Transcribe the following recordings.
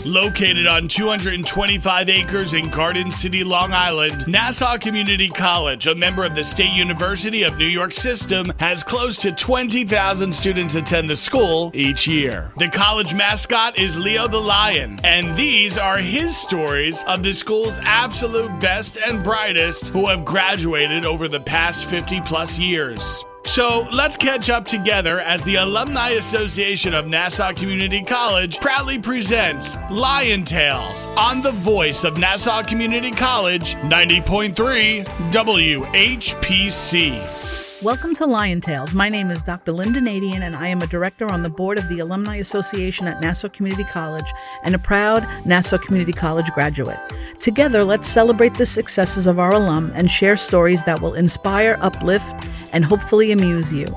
Located on 225 acres in Garden City, Long Island, Nassau Community College, a member of the State University of New York system, has close to 20,000 students attend the school each year. The college mascot is Leo the Lion, and these are his stories of the school's absolute best and brightest who have graduated over the past 50 plus years. So let's catch up together as the Alumni Association of Nassau Community College proudly presents Lion Tales on the voice of Nassau Community College, 90.3 WHPC. Welcome to Lion Tales. My name is Dr. Lynnda Nadien, and I am a director on the board of the Alumni Association at Nassau Community College and a proud Nassau Community College graduate. Together, let's celebrate the successes of our alum and share stories that will inspire, uplift, and hopefully amuse you.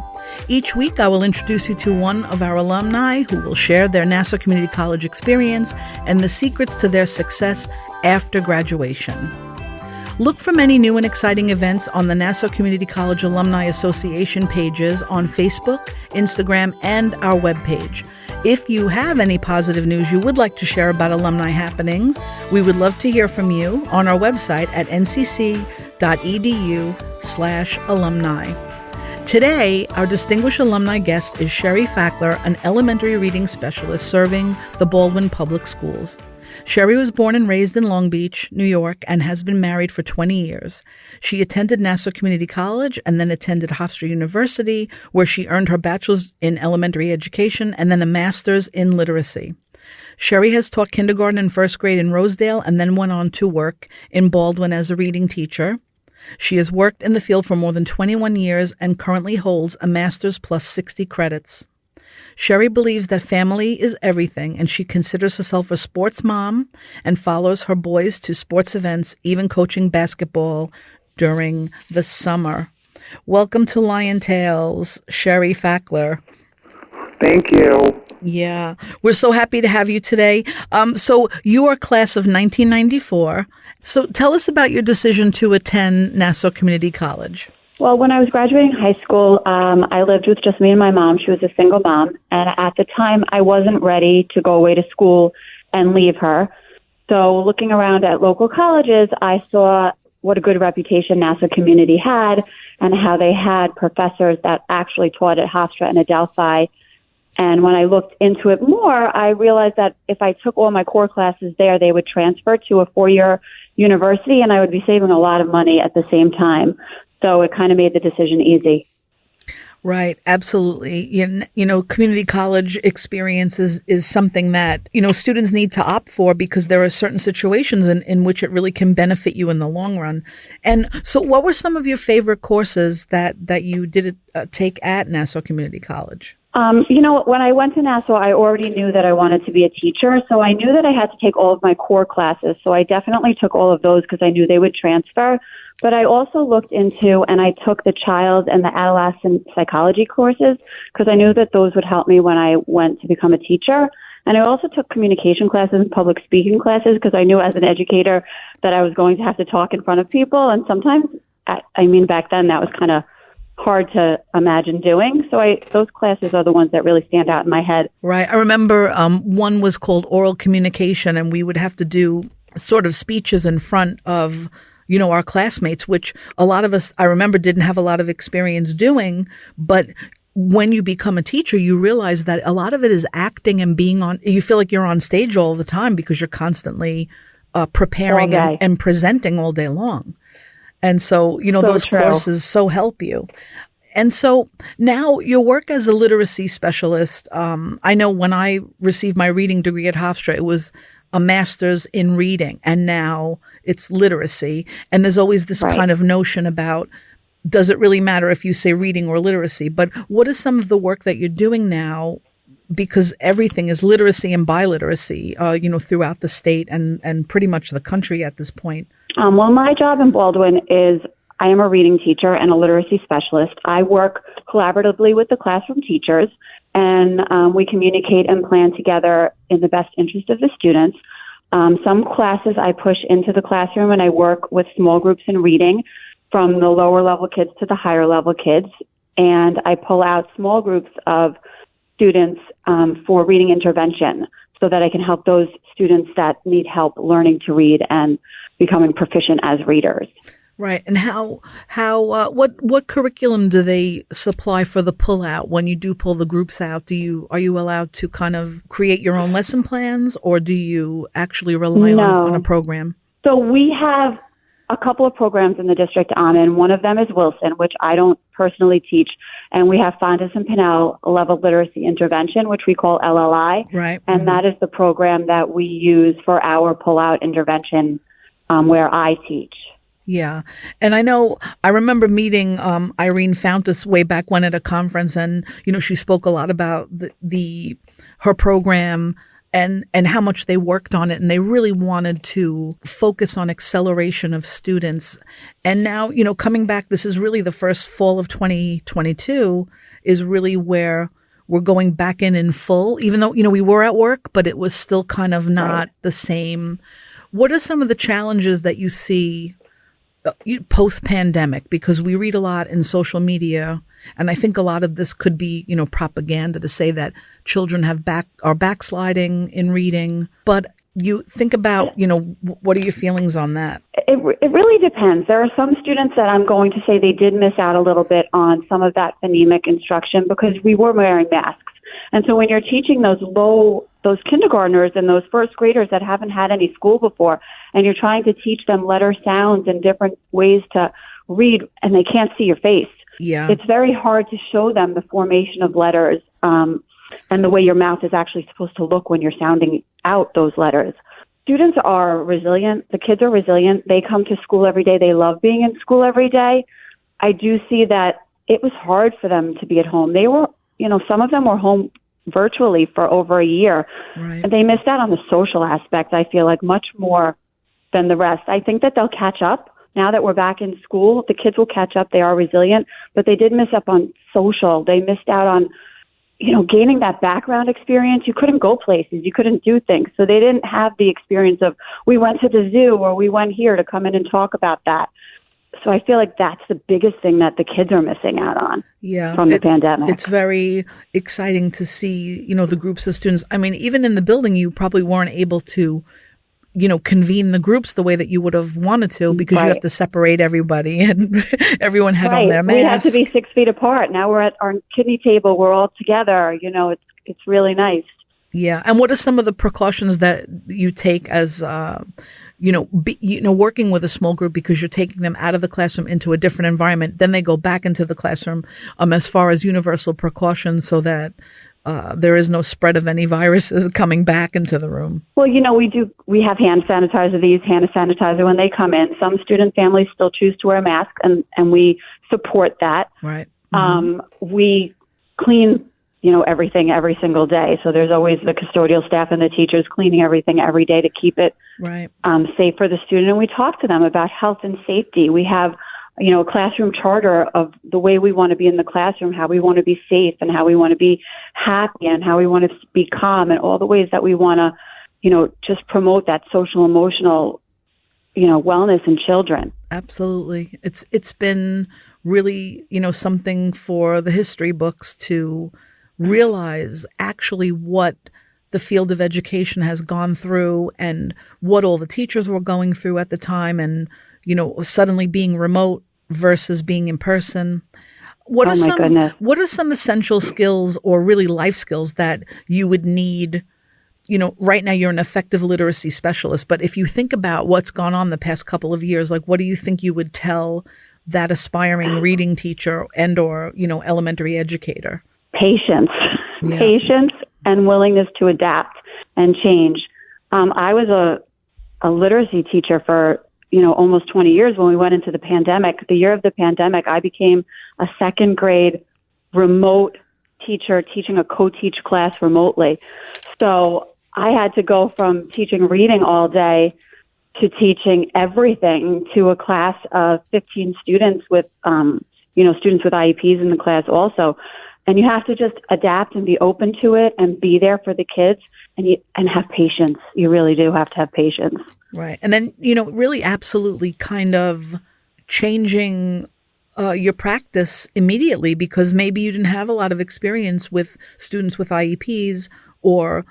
Each week, I will introduce you to one of our alumni who will share their Nassau Community College experience and the secrets to their success after graduation. Look for many new and exciting events on the Nassau Community College Alumni Association pages on Facebook, Instagram, and our webpage. If you have any positive news you would like to share about alumni happenings, we would love to hear from you on our website at ncc.edu/alumni. Today, our distinguished alumni guest is Sherri Fackler, an elementary reading specialist serving the Baldwin Public Schools. Sherri was born and raised in Long Beach, New York, and has been married for 20 years. She attended Nassau Community College and then attended Hofstra University, where she earned her bachelor's in elementary education and then a master's in literacy. Sherri has taught kindergarten and first grade in Rosedale and then went on to work in Baldwin as a reading teacher. She has worked in the field for more than 21 years and currently holds a master's plus 60 credits. Sherri believes that family is everything, and she considers herself a sports mom and follows her boys to sports events, even coaching basketball during the summer. Welcome to Lion Tales, Sherri Fackler. Thank you. Yeah, we're so happy to have you today. So you are class of 1994. So tell us about your decision to attend Nassau Community College. Well, when I was graduating high school, I lived with just me and my mom. She was a single mom. And at the time, I wasn't ready to go away to school and leave her. So looking around at local colleges, I saw what a good reputation Nassau Community had and how they had professors that actually taught at Hofstra and Adelphi. And when I looked into it more, I realized that if I took all my core classes there, they would transfer to a four-year university, and I would be saving a lot of money at the same time. So it kind of made the decision easy. Right, absolutely. You know, community college experience is something that, students need to opt for because there are certain situations in which it really can benefit you in the long run. And so what were some of your favorite courses that you did take at Nassau Community College? When I went to Nassau, I already knew that I wanted to be a teacher, so I knew that I had to take all of my core classes. So I definitely took all of those because I knew they would transfer. But I also looked into and I took the child and the adolescent psychology courses because I knew that those would help me when I went to become a teacher. And I also took communication classes and public speaking classes because I knew as an educator that I was going to have to talk in front of people. And sometimes, back then that was kind of hard to imagine doing. So those classes are the ones that really stand out in my head. Right. I remember one was called oral communication, and we would have to do sort of speeches in front of, our classmates, which a lot of us, I remember, didn't have a lot of experience doing. But when you become a teacher, you realize that a lot of it is acting and you feel like you're on stage all the time because you're constantly preparing and presenting all day long. And so, those courses so help you. And so now your work as a literacy specialist, I know when I received my reading degree at Hofstra, it was a master's in reading, and now it's literacy. And there's always this kind of notion about, does it really matter if you say reading or literacy? But what is some of the work that you're doing now? Because everything is literacy and biliteracy, throughout the state and pretty much the country at this point. Well, my job in Baldwin is I am a reading teacher and a literacy specialist. I work collaboratively with the classroom teachers, and we communicate and plan together in the best interest of the students. Some classes I push into the classroom, and I work with small groups in reading from the lower level kids to the higher level kids, and I pull out small groups of students for reading intervention. so that I can help those students that need help learning to read and becoming proficient as readers. Right. And what curriculum do they supply for the pull-out when you do pull the groups out? Are you allowed to kind of create your own lesson plans, or do you actually rely on a program? So we have a couple of programs in the district I'm in. One of them is Wilson, which I don't personally teach. And we have Fondas and Pinnell Level Literacy Intervention, which we call LLI. Right. And that is the program that we use for our pull-out intervention where I teach. Yeah. And I remember meeting Irene Fountas way back when at a conference, and, she spoke a lot about her program and how much they worked on it. And they really wanted to focus on acceleration of students. And now, coming back, this is really the first fall of 2022 is really where we're going back in full, even though, we were at work, but it was still kind of not the same. What are some of the challenges that you see post-pandemic? Because we read a lot in social media, and I think a lot of this could be, propaganda to say that children are backsliding in reading. But you think about, what are your feelings on that? It really depends. There are some students that I'm going to say they did miss out a little bit on some of that phonemic instruction because we were wearing masks. And so when you're teaching those kindergartners and those first graders that haven't had any school before, and you're trying to teach them letter sounds and different ways to read, and they can't see your face, it's very hard to show them the formation of letters and the way your mouth is actually supposed to look when you're sounding out those letters. Students are resilient. The kids are resilient. They come to school every day. They love being in school every day. I do see that it was hard for them to be at home. They were, some of them were home virtually for over a year. Right. And they missed out on the social aspect, I feel like, much more than the rest. I think that they'll catch up. Now that we're back in school, the kids will catch up. They are resilient, but they did miss up on social. They missed out on, gaining that background experience. You couldn't go places. You couldn't do things. So they didn't have the experience of, we went to the zoo or we went here to come in and talk about that. So I feel like that's the biggest thing that the kids are missing out on from the pandemic. It's very exciting to see, the groups of students. I mean, even in the building, you probably weren't able to, convene the groups the way that you would have wanted to because you have to separate everybody and everyone had on their masks. We had to be 6 feet apart. Now we're at our kidney table. We're all together. It's really nice. Yeah. And what are some of the precautions that you take as, working with a small group because you're taking them out of the classroom into a different environment, then they go back into the classroom as far as universal precautions so that there is no spread of any viruses coming back into the room? Well, we have hand sanitizer. They use hand sanitizer when they come in. Some student families still choose to wear a mask, and we support that. Right. Mm-hmm. We clean, everything every single day. So there's always the custodial staff and the teachers cleaning everything every day to keep it safe for the student. And we talk to them about health and safety. We have a classroom charter of the way we want to be in the classroom, how we want to be safe and how we want to be happy and how we want to be calm and all the ways that we want to, just promote that social, emotional, wellness in children. Absolutely. It's been really, something for the history books to realize actually what the field of education has gone through and what all the teachers were going through at the time and, suddenly being remote versus being in person. What are some essential skills or really life skills that you would need? Right now you're an effective literacy specialist, but if you think about what's gone on the past couple of years, like what do you think you would tell that aspiring reading teacher and or, elementary educator? Patience and willingness to adapt and change. I was a literacy teacher for almost 20 years. When we went into the pandemic, the year of the pandemic, I became a second grade remote teacher teaching a co-teach class remotely. So I had to go from teaching reading all day to teaching everything to a class of 15 students with, students with IEPs in the class also. And you have to just adapt and be open to it and be there for the kids and have patience. You really do have to have patience. Right. And then, really absolutely kind of changing your practice immediately because maybe you didn't have a lot of experience with students with IEPs or,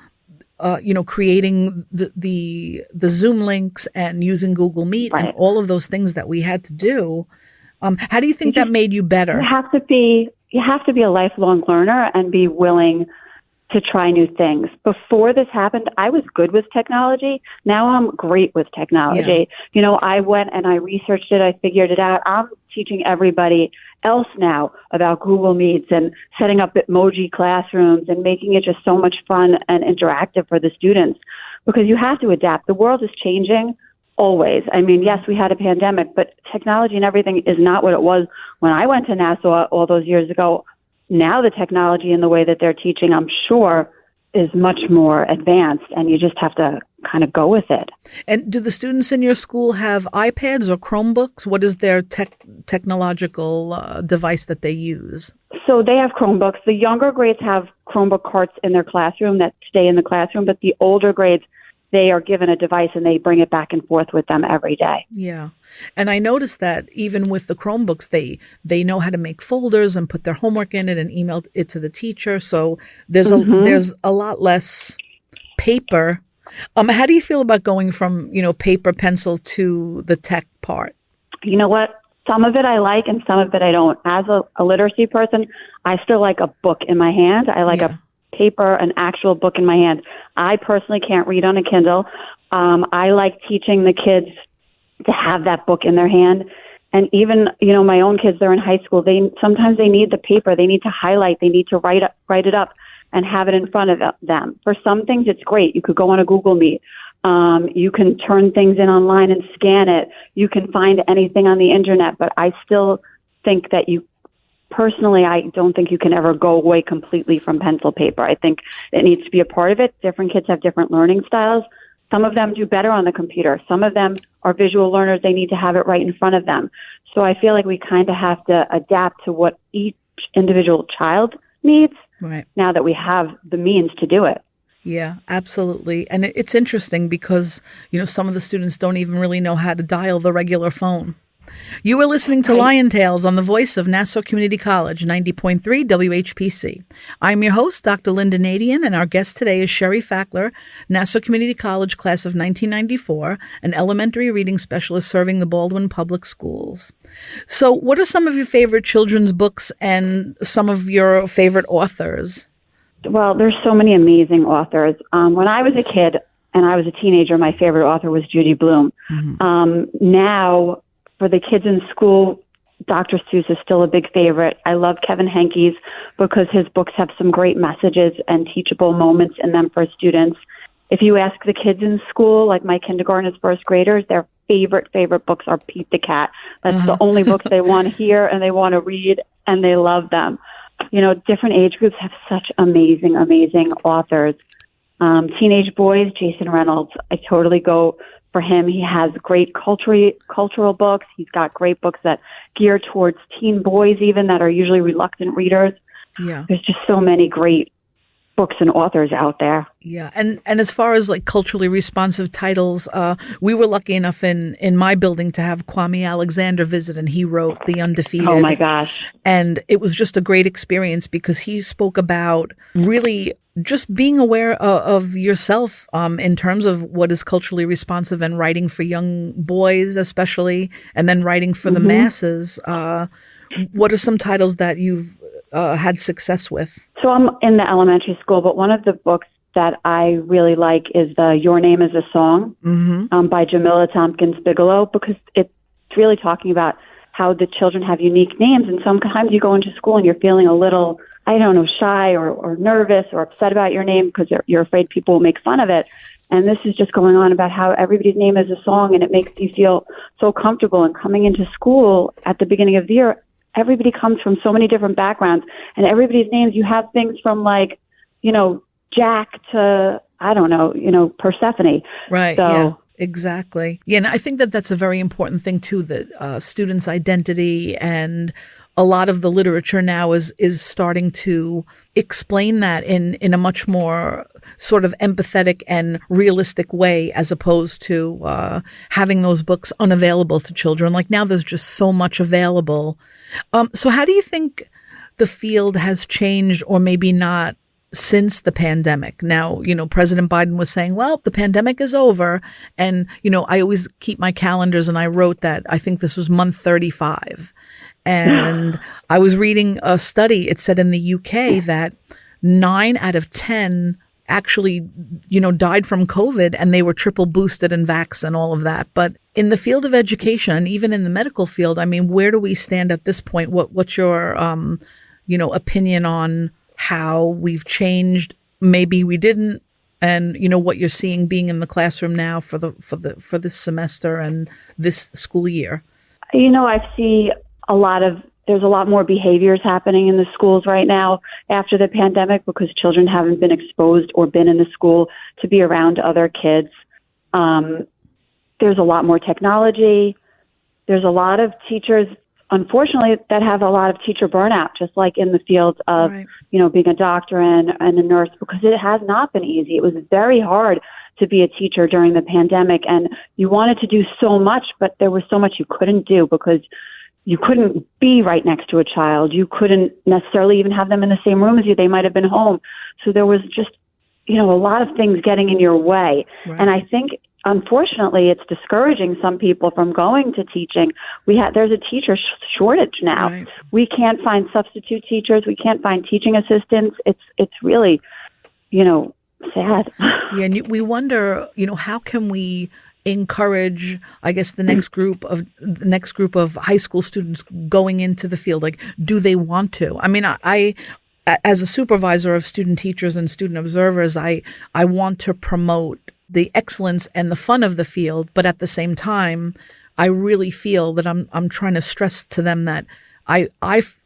creating the Zoom links and using Google Meet and all of those things that we had to do. How do you think that made you better? You have to be a lifelong learner and be willing to try new things. Before this happened, I was good with technology. Now I'm great with technology. Yeah. I went and I researched it. I figured it out. I'm teaching everybody else now about Google Meets and setting up emoji classrooms and making it just so much fun and interactive for the students, because you have to adapt. The world is changing always. I mean, yes, we had a pandemic, but technology and everything is not what it was when I went to Nassau all those years ago. Now the technology and the way that they're teaching, I'm sure, is much more advanced, and you just have to kind of go with it. And do the students in your school have iPads or Chromebooks? What is their technological device that they use? So they have Chromebooks. The younger grades have Chromebook carts in their classroom that stay in the classroom, but the older grades, they are given a device and they bring it back and forth with them every day. Yeah. And I noticed that even with the Chromebooks, they know how to make folders and put their homework in it and email it to the teacher. So there's a lot less paper. How do you feel about going from, paper, pencil to the tech part? You know what? Some of it I like and some of it I don't. As a literacy person, I still like a book in my hand. I like a paper, an actual book in my hand. I personally can't read on a Kindle. I like teaching the kids to have that book in their hand. And even, my own kids, they're in high school. Sometimes they need the paper. They need to highlight. They need to write it up and have it in front of them. For some things, it's great. You could go on a Google Meet. You can turn things in online and scan it. You can find anything on the internet. But I still think that personally, I don't think you can ever go away completely from pencil paper. I think it needs to be a part of it. Different kids have different learning styles. Some of them do better on the computer. Some of them are visual learners. They need to have it right in front of them. So I feel like we kind of have to adapt to what each individual child needs now that we have the means to do it. Yeah, absolutely. And it's interesting because, some of the students don't even really know how to dial the regular phone. You were listening to Lion Tales on the voice of Nassau Community College, 90.3 WHPC. I'm your host, Dr. Lynnda Nadien, and our guest today is Sherri Fackler, Nassau Community College class of 1994, an elementary reading specialist serving the Baldwin Public Schools. So what are some of your favorite children's books and some of your favorite authors? Well, there's so many amazing authors. When I was a kid and I was a teenager, my favorite author was Judy Blume. Now, for the kids in school, Dr. Seuss is still a big favorite. I love Kevin Henkes because his books have some great messages and teachable moments in them for students. If you ask the kids in school, like my kindergartners, first graders, their favorite books are Pete the Cat. That's the only books they want to hear and they want to read, and they love them. Different age groups have such amazing authors. Teenage boys, Jason Reynolds, I totally go for him. He has great cultural books. He's got great books that gear towards teen boys even that are usually reluctant readers. Yeah. There's just so many great books and authors out there. Yeah. And as far as like culturally responsive titles, we were lucky enough in my building to have Kwame Alexander visit, and he wrote The Undefeated. Oh my gosh. And it was just a great experience because he spoke about really just being aware of yourself in terms of what is culturally responsive and writing for young boys especially, and then writing for the masses. What are some titles that you've had success with? So I'm in the elementary school, but one of the books that I really like is the Your Name is a Song by Jamila Tompkins Bigelow, because it's really talking about how the children have unique names. And sometimes you go into school and you're feeling a little, shy or nervous or upset about your name because you're afraid people will make fun of it. And this is just going on about how everybody's name is a song, and it makes you feel so comfortable. And coming into school at the beginning of the year, everybody comes from so many different backgrounds, and everybody's names, you have things from Jack to, Persephone. Right. So, yeah. Exactly. Yeah, and I think that that's a very important thing too, that students' identity and a lot of the literature now is starting to explain that in a much more sort of empathetic and realistic way, as opposed to having those books unavailable to children. Like now there's just so much available. So how do you think the field has changed, or maybe not since the pandemic. Now, President Biden was saying, well, the pandemic is over. And, I always keep my calendars, and I wrote that I think this was month 35. And I was reading a study. It said in the UK that 9 out of 10 actually, died from COVID, and they were triple boosted and vaxxed and all of that. But in the field of education, even in the medical field, I mean, where do we stand at this point? What's your, opinion on how we've changed? Maybe we didn't, and what you're seeing being in the classroom now for this semester and this school year. I see there's a lot more behaviors happening in the schools right now after the pandemic because children haven't been exposed or been in the school to be around other kids. There's a lot more technology. There's a lot of teachers, unfortunately, that have a lot of teacher burnout, just like in the field of, Right. Being a doctor and a nurse, because it has not been easy. It was very hard to be a teacher during the pandemic, and you wanted to do so much, but there was so much you couldn't do because you couldn't be right next to a child. You couldn't necessarily even have them in the same room as you. They might have been home. So there was just, a lot of things getting in your way. Right. And I think, unfortunately, it's discouraging some people from going to teaching. There's a teacher shortage now. Right. We can't find substitute teachers. We can't find teaching assistants. It's really, sad. Yeah, and we wonder, how can we encourage, I guess, the next group of high school students going into the field? Like, do they want to? I mean, I as a supervisor of student teachers and student observers, I want to promote the excellence and the fun of the field, but at the same time, I really feel that I'm trying to stress to them that I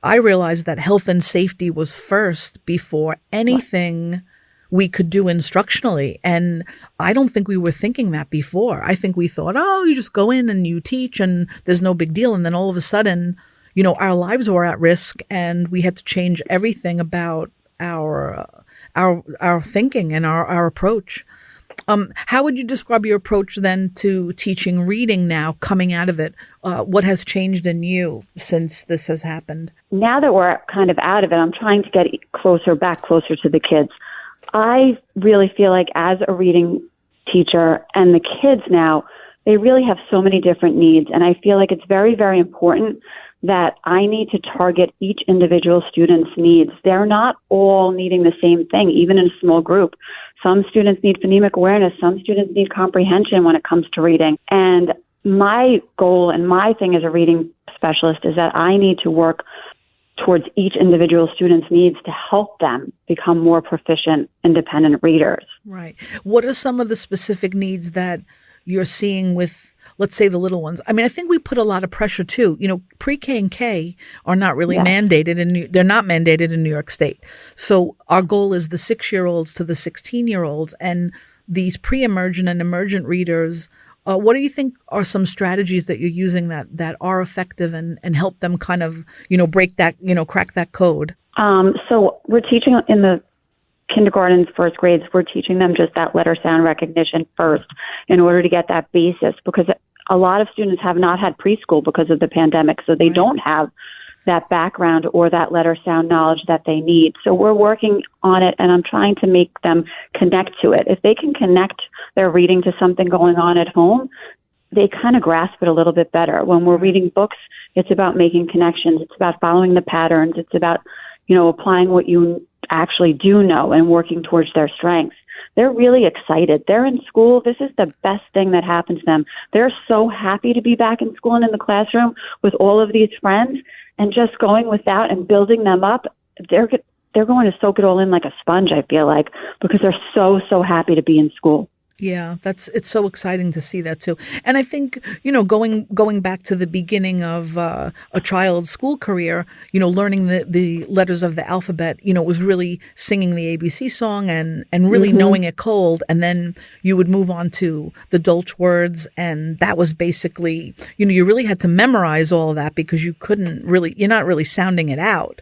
realize that health and safety was first before anything we could do instructionally. And I don't think we were thinking that before. I think we thought, oh, you just go in and you teach and there's no big deal. And then all of a sudden, our lives were at risk and we had to change everything about our thinking and our approach. How would you describe your approach then to teaching reading now coming out of it? What has changed in you since this has happened? Now that we're kind of out of it, I'm trying to get back closer to the kids. I really feel like as a reading teacher and the kids now, they really have so many different needs. And I feel like it's very, very important that I need to target each individual student's needs. They're not all needing the same thing, even in a small group. Some students need phonemic awareness. Some students need comprehension when it comes to reading. And my goal and my thing as a reading specialist is that I need to work towards each individual student's needs to help them become more proficient, independent readers. Right. What are some of the specific needs that you're seeing with, let's say, the little ones? I mean, I think we put a lot of pressure too. Pre-K and K are not really mandated, and they're not mandated in New York State. So our goal is the 6-year-olds to the 16-year-olds, and these pre-emergent and emergent readers. What do you think are some strategies that you're using that are effective and help them kind of, break that, crack that code? So we're teaching in the kindergarten, first grades, we're teaching them just that letter sound recognition first in order to get that basis, because a lot of students have not had preschool because of the pandemic, so they don't have that background or that letter sound knowledge that they need. So we're working on it, and I'm trying to make them connect to it. If they can connect their reading to something going on at home, they kind of grasp it a little bit better. When we're reading books, it's about making connections. It's about following the patterns. It's about, applying what you actually do know and working towards their strengths. They're really excited. They're in school. This is the best thing that happens to them. They're so happy to be back in school and in the classroom with all of these friends, and just going with that and building them up. They're going to soak it all in like a sponge, I feel like, because they're so, so happy to be in school. Yeah, it's so exciting to see that too. And I think, going back to the beginning of a child's school career, learning the letters of the alphabet, was really singing the ABC song and really knowing it cold. And then you would move on to the Dolch words. And that was basically, you really had to memorize all of that because you're not really sounding it out.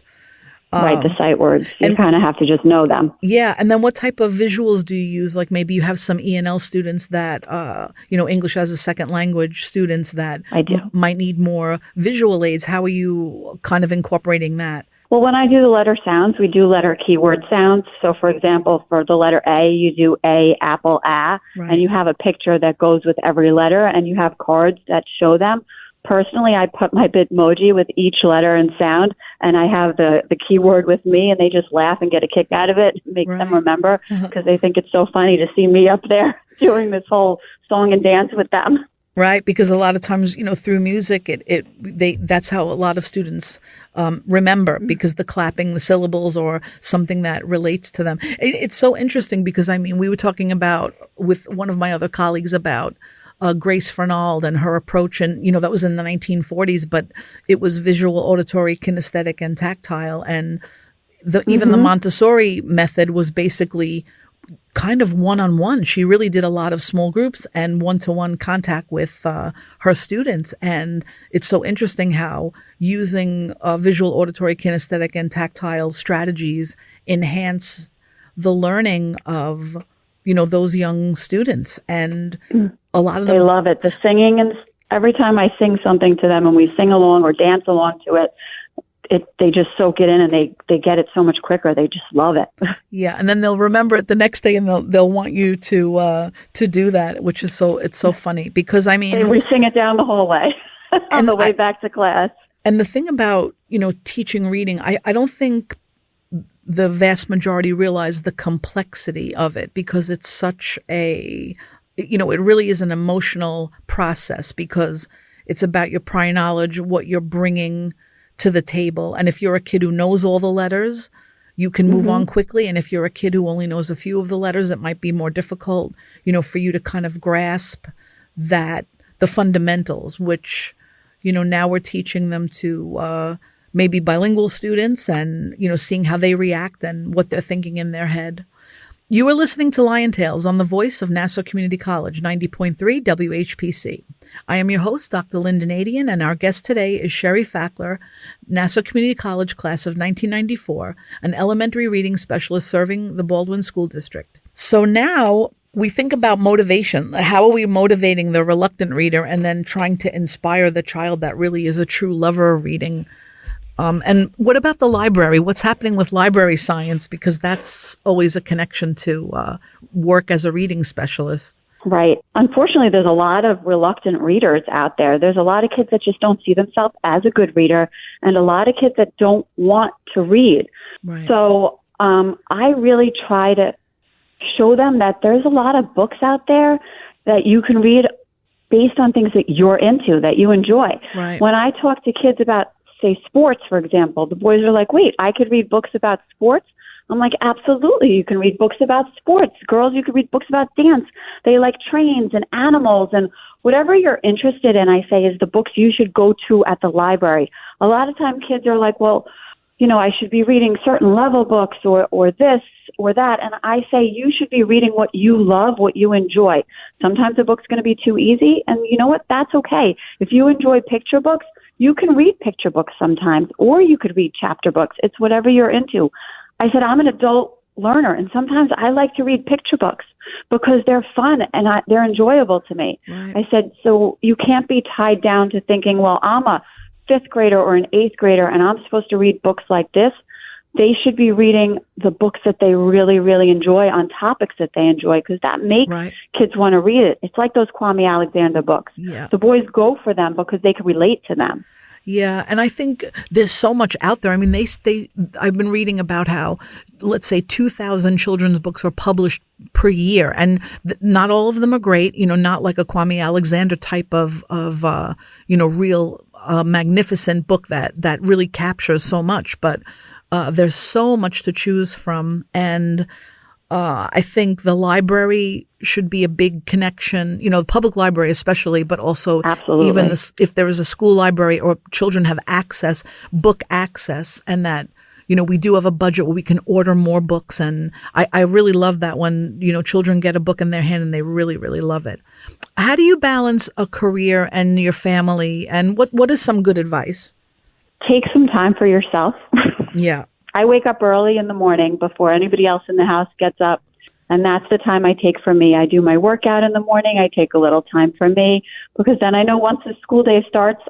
Right, the sight words. You kind of have to just know them. Yeah, and then what type of visuals do you use? Like maybe you have some E&L students that, English as a second language students that I do. Might need more visual aids. How are you kind of incorporating that? Well, when I do the letter sounds, we do letter keyword sounds. So, for example, for the letter A, you do A, apple, A, Right. and you have a picture that goes with every letter, and you have cards that show them. Personally, I put my Bitmoji with each letter and sound, and I have the keyword with me, and they just laugh and get a kick out of it. It makes them remember because they think it's so funny to see me up there doing this whole song and dance with them. Right, because a lot of times, through music, that's how a lot of students remember, because the clapping, the syllables, or something that relates to them. It's so interesting because, we were talking about with one of my other colleagues about Grace Fernald and her approach, and that was in the 1940s, but it was visual, auditory, kinesthetic, and tactile, and even the Montessori method was basically kind of one-on-one. She really did a lot of small groups and one-to-one contact with her students. And it's so interesting how using visual, auditory, kinesthetic, and tactile strategies enhance the learning of, those young students. And a lot of them— They love it. The singing, and every time I sing something to them and we sing along or dance along to it, they just soak it in, and they get it so much quicker. They just love it. Yeah, and then they'll remember it the next day, and they'll want you to do that, which is it's so funny because we sing it down the hallway on the way back to class. And the thing about teaching reading, I don't think the vast majority realize the complexity of it, because it's such it really is an emotional process, because it's about your prior knowledge, what you're bringing to the table. And if you're a kid who knows all the letters, you can move on quickly. And if you're a kid who only knows a few of the letters, it might be more difficult, for you to kind of grasp the fundamentals, which, now we're teaching them to maybe bilingual students, and, seeing how they react and what they're thinking in their head. You are listening to Lion Tales on the voice of Nassau Community College, 90.3 WHPC. I am your host, Dr. Lynnda Nadien, and our guest today is Sherri Fackler, Nassau Community College class of 1994, an elementary reading specialist serving the Baldwin School District. So now we think about motivation. How are we motivating the reluctant reader and then trying to inspire the child that really is a true lover of reading? And what about the library? What's happening with library science? Because that's always a connection to work as a reading specialist. Right. Unfortunately, there's a lot of reluctant readers out there. There's a lot of kids that just don't see themselves as a good reader, and a lot of kids that don't want to read. Right. So I really try to show them that there's a lot of books out there that you can read based on things that you're into, that you enjoy. Right. When I talk to kids about, say, sports, for example, the boys are like, wait, I could read books about sports? I'm like, absolutely. You can read books about sports. Girls, you can read books about dance. They like trains and animals, and whatever you're interested in, I say, is the books you should go to at the library. A lot of time kids are like, well, I should be reading certain level books or this or that. And I say, you should be reading what you love, what you enjoy. Sometimes a book's going to be too easy. And you know what? That's okay. If you enjoy picture books, you can read picture books sometimes, or you could read chapter books. It's whatever you're into. I said, I'm an adult learner, and sometimes I like to read picture books because they're fun and they're enjoyable to me. Right. I said, so you can't be tied down to thinking, well, I'm a fifth grader or an eighth grader and I'm supposed to read books like this. They should be reading the books that they really, really enjoy on topics that they enjoy, because that makes kids want to read it. It's like those Kwame Alexander books. Yeah. The boys go for them because they can relate to them. Yeah, and I think there's so much out there. I mean, I've been reading about how, let's say, 2,000 children's books are published per year, and not all of them are great. Not like a Kwame Alexander type of real magnificent book that really captures so much. But there's so much to choose from, and I think the library should be a big connection, the public library especially, but also Absolutely. Even if there is a school library or children have book access, and that, we do have a budget where we can order more books. And I really love that when, children get a book in their hand and they really, really love it. How do you balance a career and your family? And what is some good advice? Take some time for yourself. Yeah. I wake up early in the morning before anybody else in the house gets up, and that's the time I take for me. I do my workout in the morning. I take a little time for me, because then I know once the school day starts,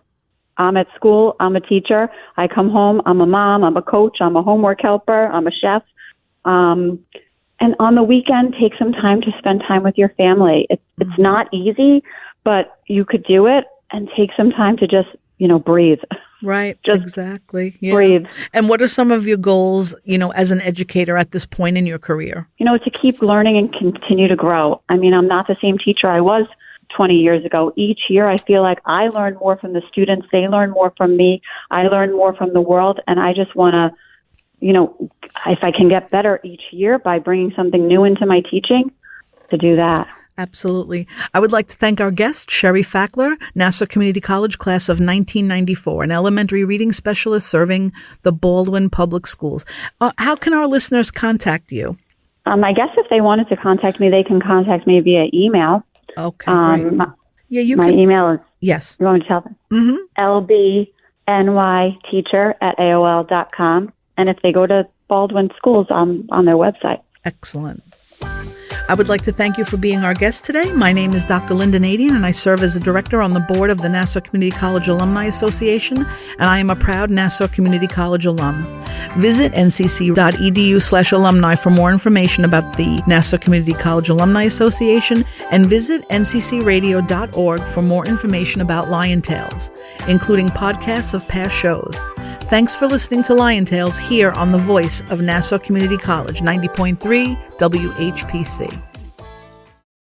I'm at school, I'm a teacher. I come home, I'm a mom, I'm a coach, I'm a homework helper, I'm a chef. And on the weekend, take some time to spend time with your family. It's not easy, but you could do it and take some time to just, breathe. Right. Just exactly. Yeah. breathe. And what are some of your goals, as an educator at this point in your career? To keep learning and continue to grow. I mean, I'm not the same teacher I was 20 years ago. Each year, I feel like I learn more from the students. They learn more from me. I learn more from the world. And I just want to, if I can get better each year by bringing something new into my teaching, to do that. Absolutely. I would like to thank our guest, Sherri Fackler, Nassau Community College class of 1994, an elementary reading specialist serving the Baldwin Public Schools. How can our listeners contact you? I guess if they wanted to contact me, they can contact me via email. Okay, great. My email is, yes. You want me to tell them? lbnyteacher@aol.com. And if they go to Baldwin Schools, I'm on their website. Excellent. I would like to thank you for being our guest today. My name is Dr. Lynnda Nadien, and I serve as a director on the board of the Nassau Community College Alumni Association, and I am a proud Nassau Community College alum. Visit ncc.edu/alumni for more information about the Nassau Community College Alumni Association, and visit nccradio.org for more information about Lion Tales, including podcasts of past shows. Thanks for listening to Lion Tales here on the voice of Nassau Community College, 90.3 WHPC.